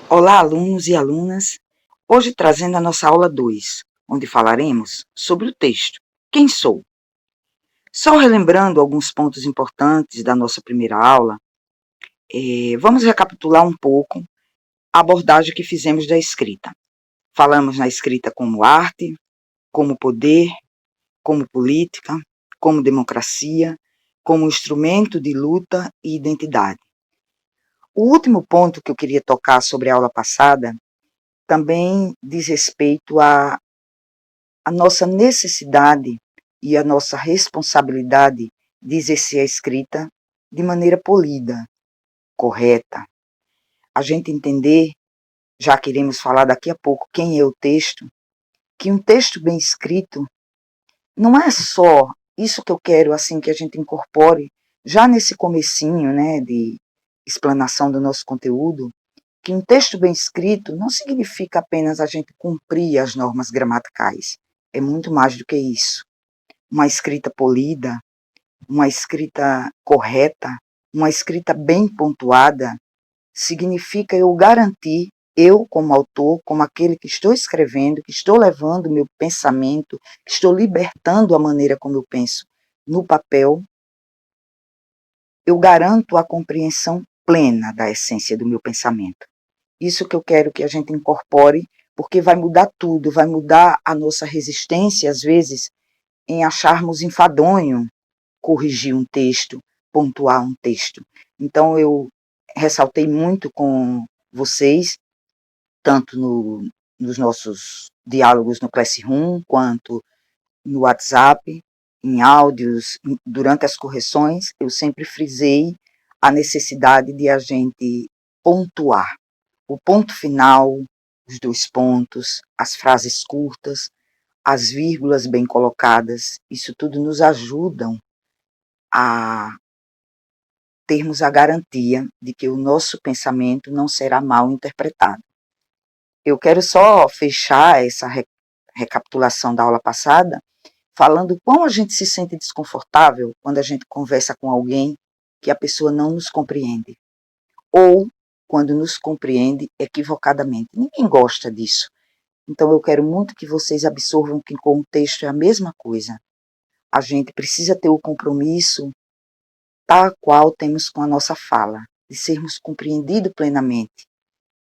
Olá, alunos e alunas! Hoje trazendo a nossa aula 2, onde falaremos sobre o texto Quem Sou? Só relembrando alguns pontos importantes da nossa primeira aula, vamos recapitular um pouco a abordagem que fizemos da escrita. Falamos na escrita como arte, como poder, como política, como democracia, como instrumento de luta e identidade. O último ponto que eu queria tocar sobre a aula passada também diz respeito à nossa necessidade e a nossa responsabilidade de exercer a escrita de maneira polida, correta. A gente entender, já que iremos falar daqui a pouco quem é o texto, que um texto bem escrito não é só isso que eu quero assim que a gente incorpore já nesse comecinho, né, de explanação do nosso conteúdo, que um texto bem escrito não significa apenas a gente cumprir as normas gramaticais. É muito mais do que isso. Uma escrita polida, uma escrita correta, uma escrita bem pontuada, significa eu garantir, eu como autor, como aquele que estou escrevendo, que estou levando o meu pensamento, que estou libertando a maneira como eu penso no papel, eu garanto a compreensão plena da essência do meu pensamento. Isso que eu quero que a gente incorpore, porque vai mudar tudo, vai mudar a nossa resistência, às vezes, em acharmos enfadonho corrigir um texto, pontuar um texto. Então, eu ressaltei muito com vocês, tanto nos nossos diálogos no Classroom, quanto no WhatsApp, em áudios, durante as correções, eu sempre frisei a necessidade de a gente pontuar. O ponto final, os dois pontos, as frases curtas, as vírgulas bem colocadas, isso tudo nos ajudam a termos a garantia de que o nosso pensamento não será mal interpretado. Eu quero só fechar essa recapitulação da aula passada falando como a gente se sente desconfortável quando a gente conversa com alguém que a pessoa não nos compreende, ou quando nos compreende equivocadamente. Ninguém gosta disso. Então eu quero muito que vocês absorvam que com o texto é a mesma coisa. A gente precisa ter o compromisso tal qual temos com a nossa fala, de sermos compreendidos plenamente,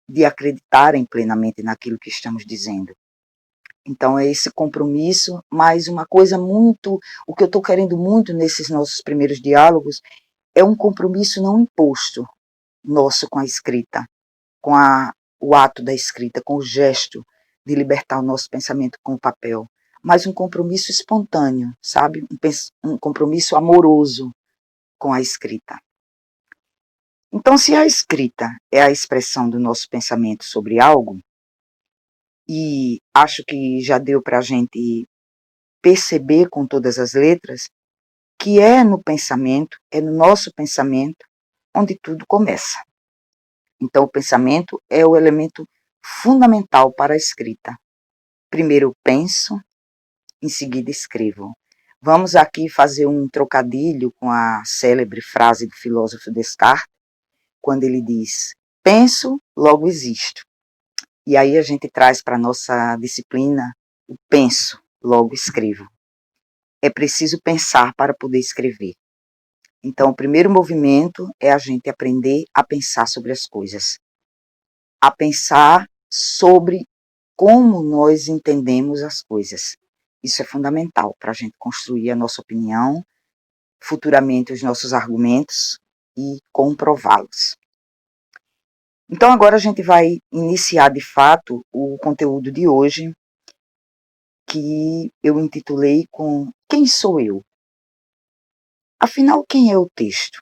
de acreditarem plenamente naquilo que estamos dizendo. Então é esse compromisso, mas uma coisa muito, o que eu estou querendo muito nesses nossos primeiros diálogos, é um compromisso não imposto nosso com a escrita, com o ato da escrita, com o gesto de libertar o nosso pensamento com o papel, mas um compromisso espontâneo, sabe? Um compromisso amoroso com a escrita. Então, se a escrita é a expressão do nosso pensamento sobre algo, e acho que já deu para a gente perceber com todas as letras, que é no pensamento, é no nosso pensamento, onde tudo começa. Então, o pensamento é o elemento fundamental para a escrita. Primeiro eu penso, em seguida escrevo. Vamos aqui fazer um trocadilho com a célebre frase do filósofo Descartes, quando ele diz, penso, logo existo. E aí a gente traz para a nossa disciplina o penso, logo escrevo. É preciso pensar para poder escrever. Então, o primeiro movimento é a gente aprender a pensar sobre as coisas. A pensar sobre como nós entendemos as coisas. Isso é fundamental para a gente construir a nossa opinião, futuramente os nossos argumentos e comprová-los. Então, agora a gente vai iniciar de fato o conteúdo de hoje, que eu intitulei com Quem sou eu? Afinal, quem é o texto?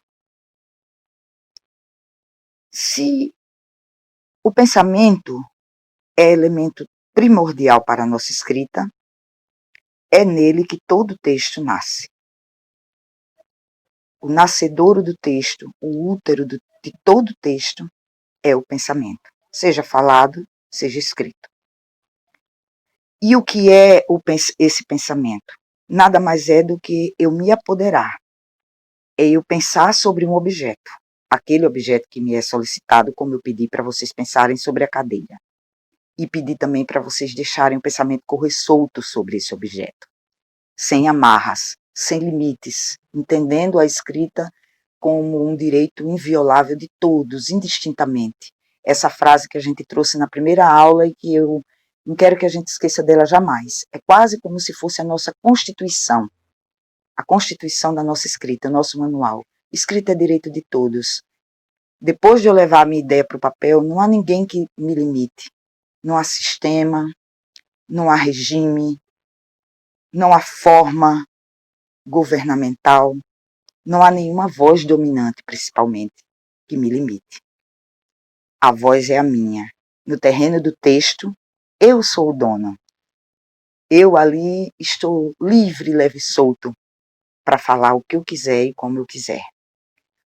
Se o pensamento é elemento primordial para a nossa escrita, é nele que todo texto nasce. O nascedouro do texto, o útero de todo texto, é o pensamento, seja falado, seja escrito. E o que é esse pensamento? Nada mais é do que eu me apoderar, é eu pensar sobre um objeto, aquele objeto que me é solicitado, como eu pedi para vocês pensarem sobre a cadeira. E pedi também para vocês deixarem o pensamento correr solto sobre esse objeto, sem amarras, sem limites, entendendo a escrita como um direito inviolável de todos, indistintamente. Essa frase que a gente trouxe na primeira aula e que eu não quero que a gente esqueça dela jamais. É quase como se fosse a nossa Constituição, a Constituição da nossa escrita, o nosso manual. Escrita é direito de todos. Depois de eu levar a minha ideia para o papel, não há ninguém que me limite. Não há sistema, não há regime, não há forma governamental, não há nenhuma voz dominante, principalmente, que me limite. A voz é a minha. No terreno do texto, eu sou o dono. Eu ali estou livre, leve e solto para falar o que eu quiser e como eu quiser.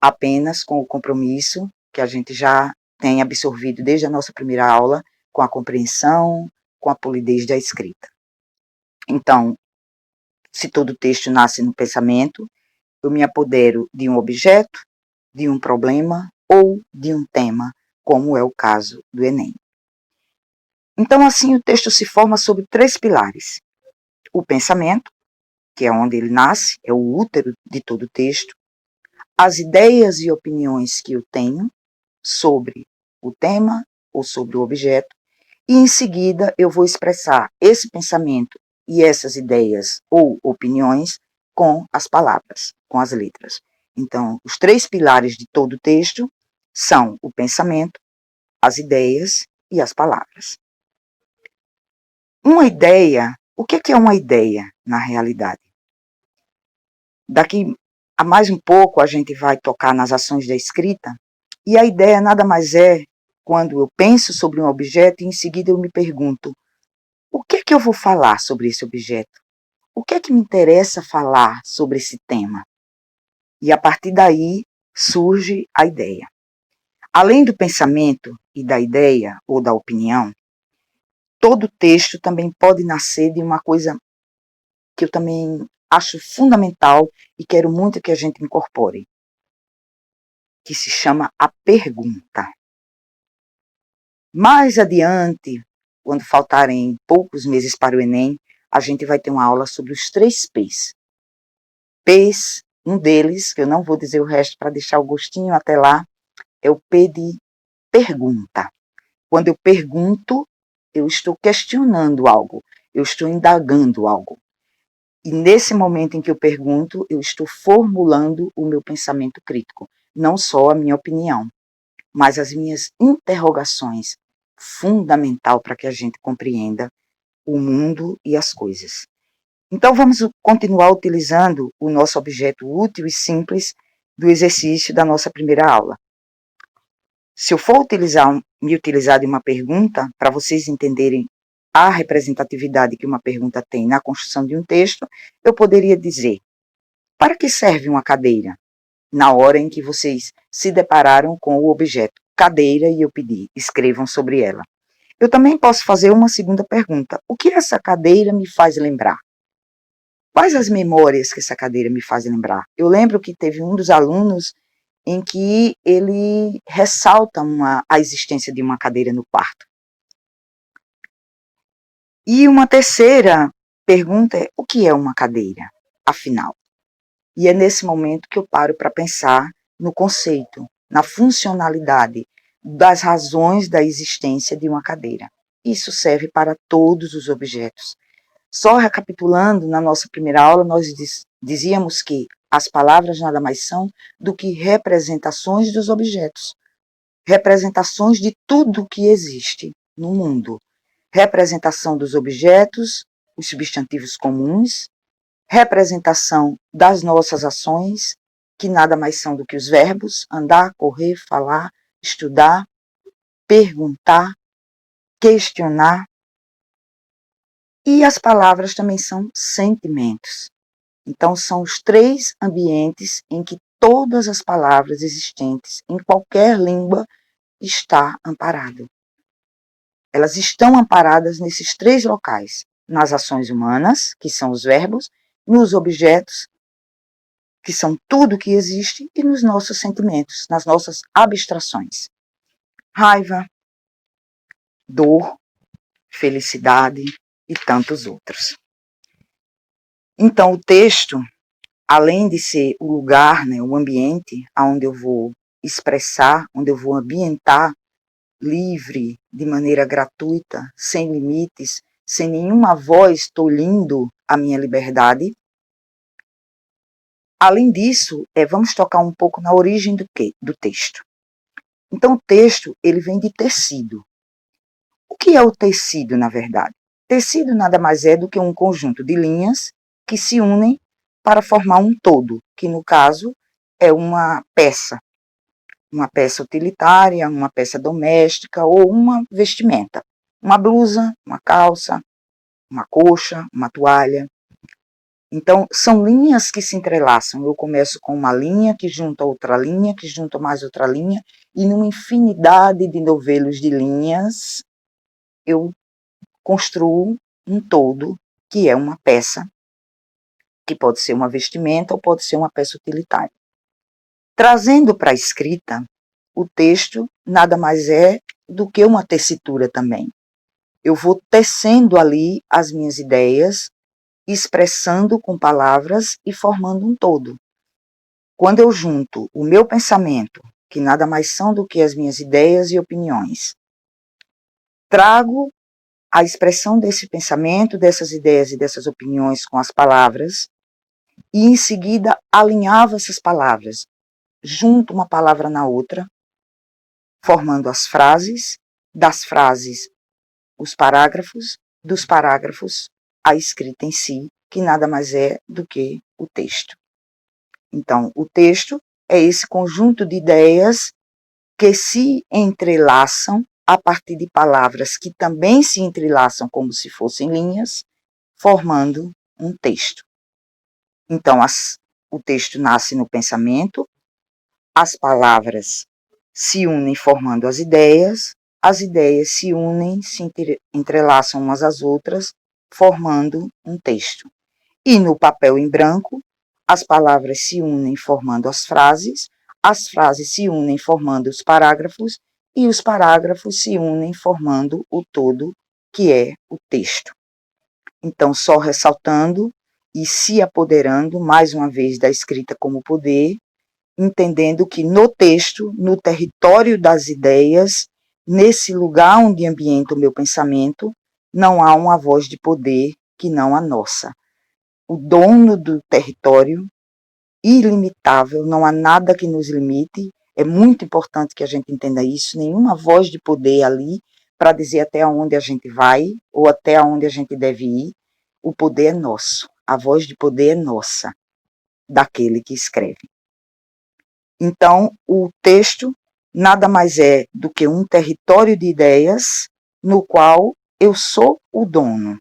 Apenas com o compromisso que a gente já tem absorvido desde a nossa primeira aula, com a compreensão, com a polidez da escrita. Então, se todo texto nasce no pensamento, eu me apodero de um objeto, de um problema ou de um tema, como é o caso do Enem. Então, assim, o texto se forma sobre 3 pilares. O pensamento, que é onde ele nasce, é o útero de todo o texto. As ideias e opiniões que eu tenho sobre o tema ou sobre o objeto. E, em seguida, eu vou expressar esse pensamento e essas ideias ou opiniões com as palavras, com as letras. Então, os 3 pilares de todo o texto são o pensamento, as ideias e as palavras. Uma ideia, o que é uma ideia na realidade? Daqui a mais um pouco a gente vai tocar nas ações da escrita, e a ideia nada mais é quando eu penso sobre um objeto e em seguida eu me pergunto, o que é que eu vou falar sobre esse objeto? O que é que me interessa falar sobre esse tema? E a partir daí surge a ideia. Além do pensamento e da ideia ou da opinião, todo texto também pode nascer de uma coisa que eu também acho fundamental e quero muito que a gente incorpore, que se chama a pergunta. Mais adiante, quando faltarem poucos meses para o Enem, a gente vai ter uma aula sobre os 3 P's. P's, um deles, que eu não vou dizer o resto para deixar o gostinho até lá, é o P de pergunta. Quando eu pergunto, eu estou questionando algo, eu estou indagando algo. E nesse momento em que eu pergunto, eu estou formulando o meu pensamento crítico, não só a minha opinião, mas as minhas interrogações, fundamental para que a gente compreenda o mundo e as coisas. Então vamos continuar utilizando o nosso objeto útil e simples do exercício da nossa primeira aula. Se eu for me utilizar de uma pergunta, para vocês entenderem a representatividade que uma pergunta tem na construção de um texto, eu poderia dizer, para que serve uma cadeira? Na hora em que vocês se depararam com o objeto cadeira e eu pedi, escrevam sobre ela. Eu também posso fazer uma segunda pergunta. O que essa cadeira me faz lembrar? Quais as memórias que essa cadeira me faz lembrar? Eu lembro que teve um dos alunos em que ele ressalta a existência de uma cadeira no quarto. E uma terceira pergunta é, o que é uma cadeira, afinal? E é nesse momento que eu paro para pensar no conceito, na funcionalidade das razões da existência de uma cadeira. Isso serve para todos os objetos. Só recapitulando, na nossa primeira aula, nós dizíamos que as palavras nada mais são do que representações dos objetos, representações de tudo que existe no mundo. Representação dos objetos, os substantivos comuns, representação das nossas ações, que nada mais são do que os verbos, andar, correr, falar, estudar, perguntar, questionar. E as palavras também são sentimentos. Então, são os 3 ambientes em que todas as palavras existentes em qualquer língua está amparado. Elas estão amparadas nesses 3 locais, nas ações humanas, que são os verbos, nos objetos que são tudo que existe, e nos nossos sentimentos, nas nossas abstrações. Raiva, dor, felicidade e tantos outros. Então, o texto, além de ser o lugar, né, o ambiente onde eu vou expressar, onde eu vou ambientar livre, de maneira gratuita, sem limites, sem nenhuma voz tolhindo a minha liberdade. Além disso, vamos tocar um pouco na origem do texto. Então, o texto, ele vem de tecido. O que é o tecido, na verdade? Tecido nada mais é do que um conjunto de linhas que se unem para formar um todo, que no caso é uma peça utilitária, uma peça doméstica ou uma vestimenta, uma blusa, uma calça, uma coxa, uma toalha. Então, são linhas que se entrelaçam. Eu começo com uma linha que junta outra linha, que junta mais outra linha, e numa infinidade de novelos de linhas, eu construo um todo, que é uma peça, que pode ser uma vestimenta ou pode ser uma peça utilitária. Trazendo para a escrita, o texto nada mais é do que uma tessitura também. Eu vou tecendo ali as minhas ideias, expressando com palavras e formando um todo. Quando eu junto o meu pensamento, que nada mais são do que as minhas ideias e opiniões, trago a expressão desse pensamento, dessas ideias e dessas opiniões com as palavras, e em seguida alinhava essas palavras, junto uma palavra na outra, formando as frases, das frases os parágrafos, dos parágrafos a escrita em si, que nada mais é do que o texto. Então, o texto é esse conjunto de ideias que se entrelaçam a partir de palavras que também se entrelaçam como se fossem linhas, formando um texto. Então, o texto nasce no pensamento, as palavras se unem formando as ideias se unem, se entrelaçam umas às outras, formando um texto. E no papel em branco, as palavras se unem formando as frases se unem formando os parágrafos, e os parágrafos se unem formando o todo, que é o texto. Então, só ressaltando e se apoderando, mais uma vez, da escrita como poder, entendendo que no texto, no território das ideias, nesse lugar onde ambienta o meu pensamento, não há uma voz de poder que não a nossa. O dono do território, ilimitável, não há nada que nos limite, é muito importante que a gente entenda isso, nenhuma voz de poder ali para dizer até onde a gente vai ou até onde a gente deve ir, o poder é nosso, a voz de poder é nossa, daquele que escreve. Então, o texto nada mais é do que um território de ideias no qual eu sou o dono.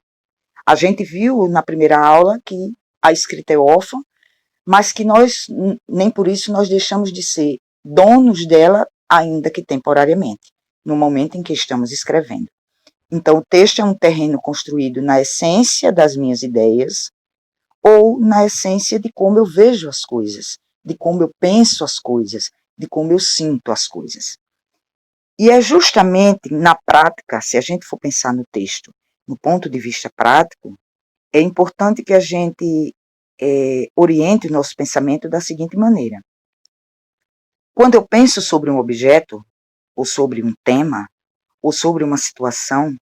A gente viu na primeira aula que a escrita é órfã, mas que nós, nem por isso, nós deixamos de ser donos dela, ainda que temporariamente, no momento em que estamos escrevendo. Então, o texto é um terreno construído na essência das minhas ideias ou na essência de como eu vejo as coisas, de como eu penso as coisas, de como eu sinto as coisas. E é justamente na prática, se a gente for pensar no texto, no ponto de vista prático, é importante que a gente oriente o nosso pensamento da seguinte maneira. Quando eu penso sobre um objeto, ou sobre um tema, ou sobre uma situação,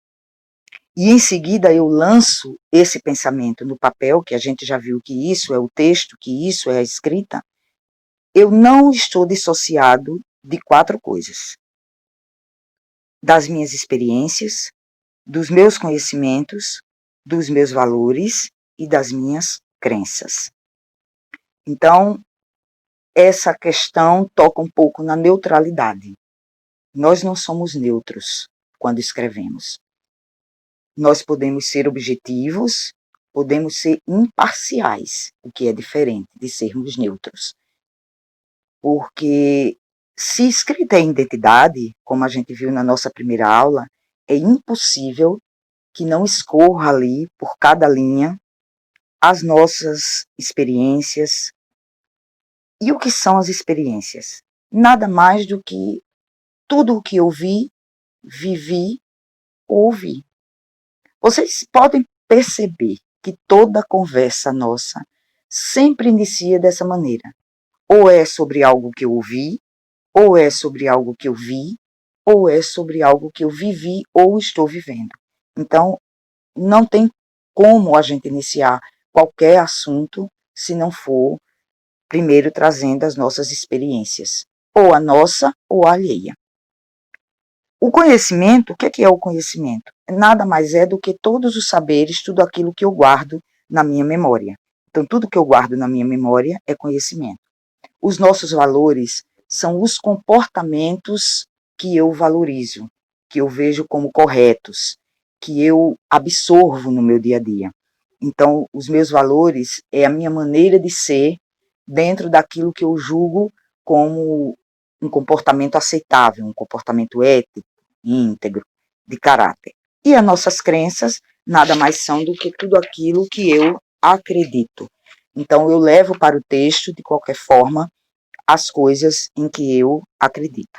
e em seguida eu lanço esse pensamento no papel, que a gente já viu que isso é o texto, que isso é a escrita, eu não estou dissociado de 4 coisas. Das minhas experiências, dos meus conhecimentos, dos meus valores e das minhas crenças. Então, essa questão toca um pouco na neutralidade. Nós não somos neutros quando escrevemos. Nós podemos ser objetivos, podemos ser imparciais, o que é diferente de sermos neutros. Porque se escrita é identidade, como a gente viu na nossa primeira aula, é impossível que não escorra ali, por cada linha, as nossas experiências, E o que são as experiências? Nada mais do que tudo o que eu vi, vivi, ouvi. Vocês podem perceber que toda conversa nossa sempre inicia dessa maneira. Ou é sobre algo que eu ouvi, ou é sobre algo que eu vi, ou é sobre algo que eu vivi ou estou vivendo. Então, não tem como a gente iniciar qualquer assunto se não for primeiro trazendo as nossas experiências, ou a nossa ou a alheia. O conhecimento, o que é o conhecimento? Nada mais é do que todos os saberes, tudo aquilo que eu guardo na minha memória. Então, tudo que eu guardo na minha memória é conhecimento. Os nossos valores são os comportamentos que eu valorizo, que eu vejo como corretos, que eu absorvo no meu dia a dia. Então, os meus valores é a minha maneira de ser dentro daquilo que eu julgo como um comportamento aceitável, um comportamento ético, íntegro, de caráter. E as nossas crenças nada mais são do que tudo aquilo que eu acredito. Então, eu levo para o texto, de qualquer forma, as coisas em que eu acredito.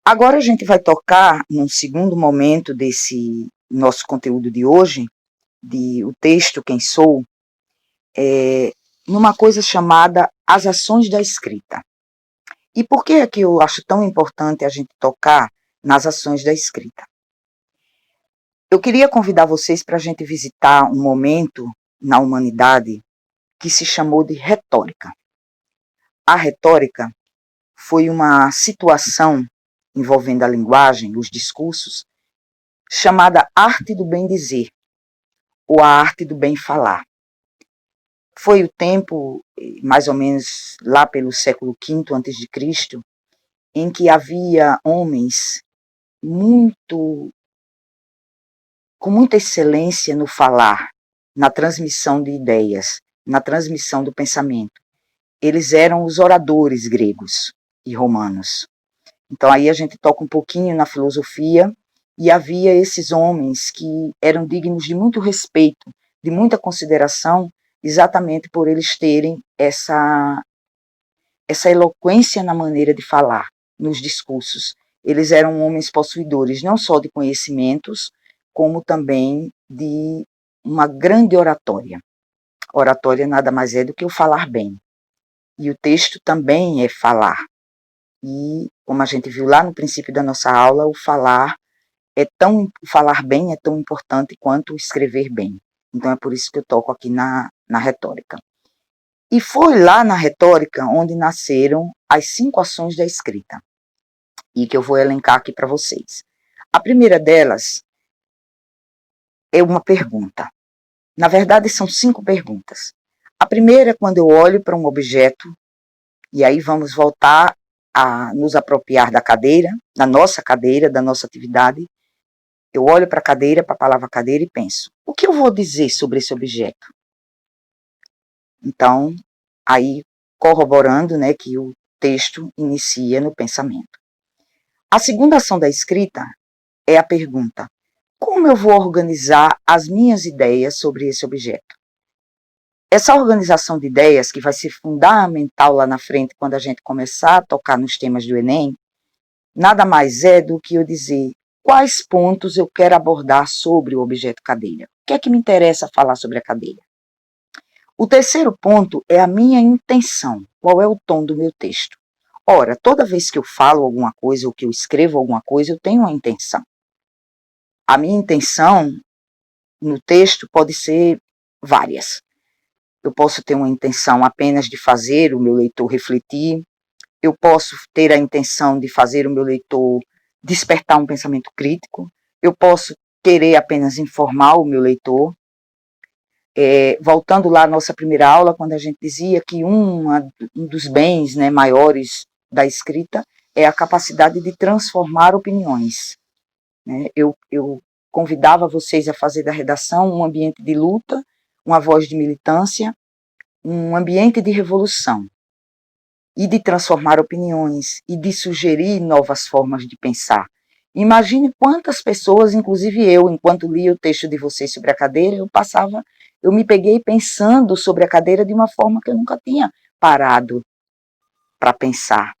Agora a gente vai tocar, num segundo momento desse nosso conteúdo de hoje, de o texto Quem Sou, numa coisa chamada as ações da escrita. E por que é que eu acho tão importante a gente tocar nas ações da escrita? Eu queria convidar vocês para a gente visitar um momento na humanidade que se chamou de retórica. A retórica foi uma situação envolvendo a linguagem, os discursos, chamada arte do bem dizer, ou a arte do bem falar. Foi o tempo, mais ou menos lá pelo século V a.C., em que havia homens com muita excelência no falar, na transmissão de ideias, na transmissão do pensamento. Eles eram os oradores gregos e romanos. Então aí a gente toca um pouquinho na filosofia, e havia esses homens que eram dignos de muito respeito, de muita consideração, exatamente por eles terem essa eloquência na maneira de falar, nos discursos. Eles eram homens possuidores não só de conhecimentos, como também de uma grande oratória. Oratória nada mais é do que o falar bem. E o texto também é falar. E, como a gente viu lá no princípio da nossa aula, o falar bem é tão importante quanto o escrever bem. Então é por isso que eu toco aqui na retórica. E foi lá na retórica onde nasceram as 5 ações da escrita, e que eu vou elencar aqui para vocês. A primeira delas é uma pergunta. Na verdade, são 5 perguntas. A primeira é quando eu olho para um objeto, e aí vamos voltar a nos apropriar da cadeira, da nossa atividade. Eu olho para a cadeira, para a palavra cadeira, e penso, o que eu vou dizer sobre esse objeto? Então, aí corroborando, né, que o texto inicia no pensamento. A segunda ação da escrita é a pergunta, como eu vou organizar as minhas ideias sobre esse objeto? Essa organização de ideias, que vai ser fundamental lá na frente, quando a gente começar a tocar nos temas do Enem, nada mais é do que eu dizer quais pontos eu quero abordar sobre o objeto cadeira. O que é que me interessa falar sobre a cadeira? O terceiro ponto é a minha intenção. Qual é o tom do meu texto? Ora, toda vez que eu falo alguma coisa ou que eu escrevo alguma coisa, eu tenho uma intenção. A minha intenção no texto pode ser várias. Eu posso ter uma intenção apenas de fazer o meu leitor refletir, eu posso ter a intenção de fazer o meu leitor despertar um pensamento crítico, eu posso querer apenas informar o meu leitor. Voltando lá à nossa primeira aula, quando a gente dizia que um dos bens, né, maiores da escrita é a capacidade de transformar opiniões. Né? Eu convidava vocês a fazer da redação um ambiente de luta, uma voz de militância, um ambiente de revolução, e de transformar opiniões, e de sugerir novas formas de pensar. Imagine quantas pessoas, inclusive eu, enquanto lia o texto de vocês sobre a cadeira, eu me peguei pensando sobre a cadeira de uma forma que eu nunca tinha parado para pensar.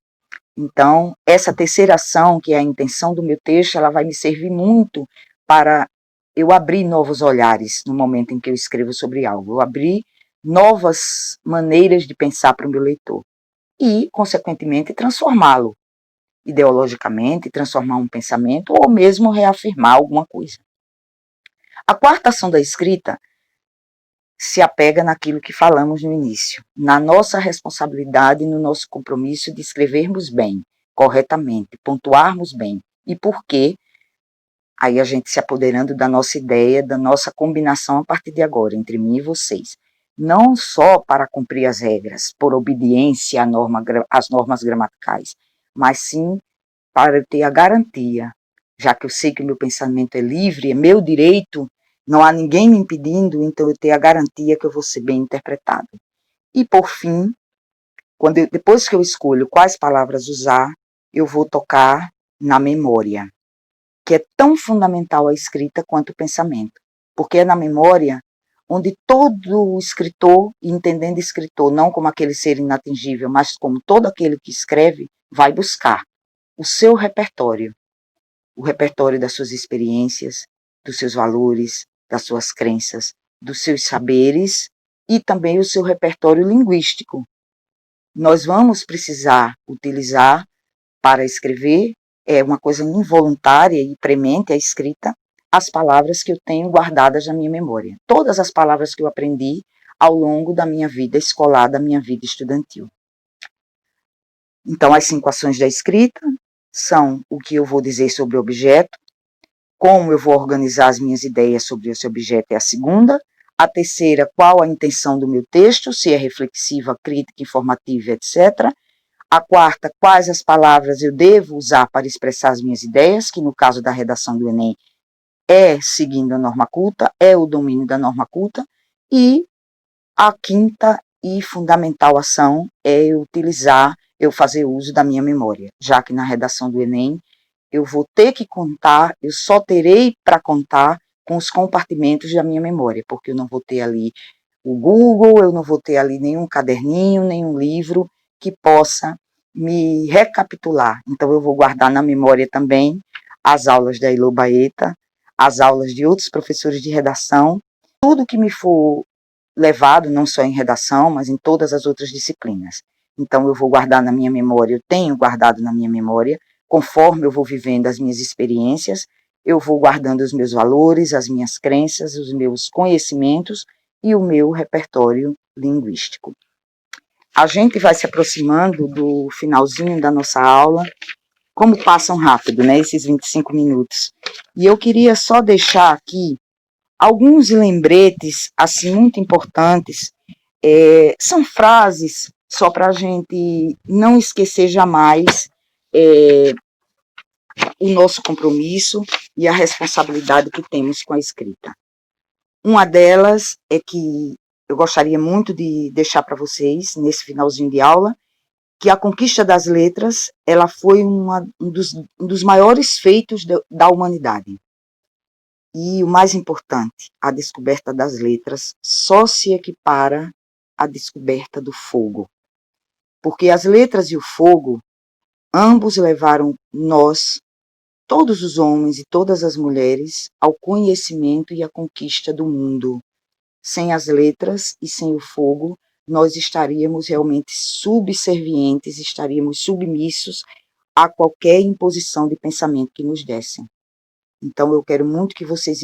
Então, essa terceira ação, que é a intenção do meu texto, ela vai me servir muito para eu abrir novos olhares no momento em que eu escrevo sobre algo, eu abrir novas maneiras de pensar para o meu leitor e, consequentemente, transformá-lo ideologicamente, transformar um pensamento ou mesmo reafirmar alguma coisa. A quarta ação da escrita se apega naquilo que falamos no início, na nossa responsabilidade e no nosso compromisso de escrevermos bem, corretamente, pontuarmos bem. E por quê? Aí a gente se apoderando da nossa ideia, da nossa combinação a partir de agora, entre mim e vocês. Não só para cumprir as regras, por obediência às normas gramaticais, mas sim para eu ter a garantia, já que eu sei que o meu pensamento é livre, é meu direito, não há ninguém me impedindo, então eu tenho a garantia que eu vou ser bem interpretado. E por fim, depois que eu escolho quais palavras usar, eu vou tocar na memória, que é tão fundamental a escrita quanto o pensamento, porque é na memória onde todo escritor, entendendo escritor não como aquele ser inatingível, mas como todo aquele que escreve, vai buscar o seu repertório, o repertório das suas experiências, dos seus valores, das suas crenças, dos seus saberes e também o seu repertório linguístico. Nós vamos precisar utilizar para escrever, é uma coisa involuntária e premente a escrita, as palavras que eu tenho guardadas na minha memória. Todas as palavras que eu aprendi ao longo da minha vida escolar, da minha vida estudantil. Então, as 5 ações da escrita são o que eu vou dizer sobre o objeto, como eu vou organizar as minhas ideias sobre esse objeto é a segunda, a terceira, qual a intenção do meu texto, se é reflexiva, crítica, informativa, etc. A quarta, quais as palavras eu devo usar para expressar as minhas ideias, que no caso da redação do Enem é seguindo a norma culta, é o domínio da norma culta. E a quinta e fundamental ação é eu fazer uso da minha memória, já que na redação do Enem eu vou ter que contar, eu só terei para contar com os compartimentos da minha memória, porque eu não vou ter ali o Google, eu não vou ter ali nenhum caderninho, nenhum livro que possa me recapitular. Então eu vou guardar na memória também as aulas da Ilô Baeta, as aulas de outros professores de redação, tudo que me for levado, não só em redação, mas em todas as outras disciplinas. Então eu vou guardar na minha memória, eu tenho guardado na minha memória, conforme eu vou vivendo as minhas experiências, eu vou guardando os meus valores, as minhas crenças, os meus conhecimentos e o meu repertório linguístico. A gente vai se aproximando do finalzinho da nossa aula, como passam rápido, né, esses 25 minutos. E eu queria só deixar aqui alguns lembretes, assim, muito importantes, são frases, só para a gente não esquecer jamais o nosso compromisso e a responsabilidade que temos com a escrita. Uma delas é que eu gostaria muito de deixar para vocês, nesse finalzinho de aula, que a conquista das letras ela foi um dos maiores feitos da humanidade. E o mais importante, a descoberta das letras só se equipara à descoberta do fogo. Porque as letras e o fogo, ambos levaram nós, todos os homens e todas as mulheres, ao conhecimento e à conquista do mundo. Sem as letras e sem o fogo, nós estaríamos realmente subservientes, estaríamos submissos a qualquer imposição de pensamento que nos dessem. Então, eu quero muito que vocês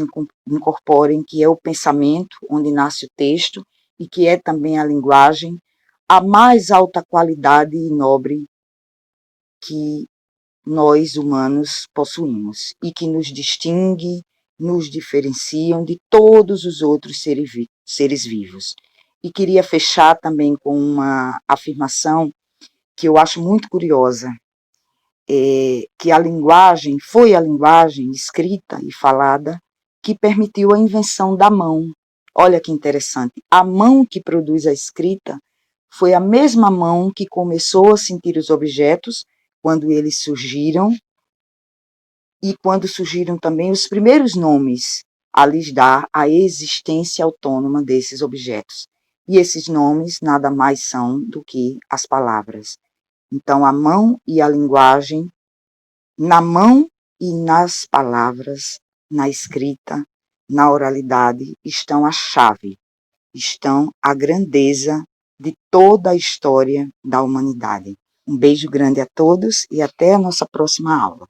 incorporem que é o pensamento onde nasce o texto e que é também a linguagem, a mais alta qualidade e nobre que nós, humanos, possuímos e que nos distingue, nos diferenciam de todos os outros seres vivos. E queria fechar também com uma afirmação que eu acho muito curiosa, que a linguagem, foi a linguagem escrita e falada que permitiu a invenção da mão. Olha que interessante, a mão que produz a escrita foi a mesma mão que começou a sentir os objetos quando eles surgiram e quando surgiram também os primeiros nomes a lhes dar a existência autônoma desses objetos. E esses nomes nada mais são do que as palavras. Então, a mão e a linguagem, na mão e nas palavras, na escrita, na oralidade, estão a chave, estão a grandeza de toda a história da humanidade. Um beijo grande a todos e até a nossa próxima aula.